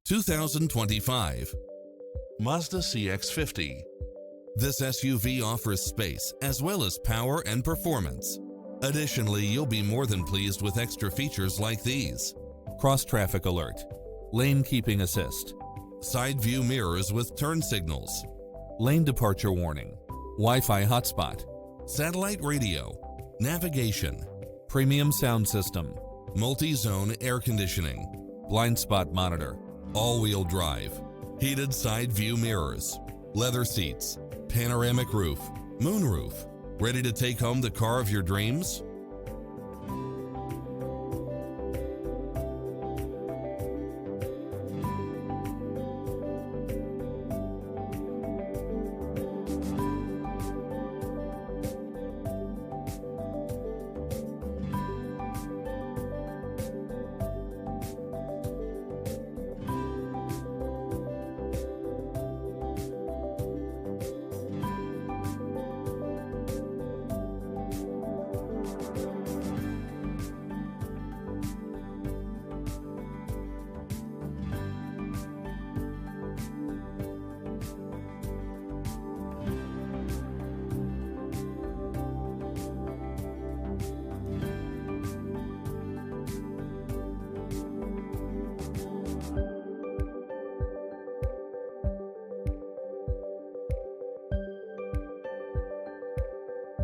2025 Mazda CX-50. This SUV offers space as well as power and performance. Additionally, you'll be more than pleased with extra features like these: cross-traffic alert, lane keeping assist, side view mirrors with turn signals, lane departure warning, Wi-Fi hotspot, satellite radio, navigation, premium sound system, multi-zone air conditioning, blind spot monitor, all-wheel drive, heated side view mirrors, leather seats, panoramic roof, moonroof. Ready to take home the car of your dreams?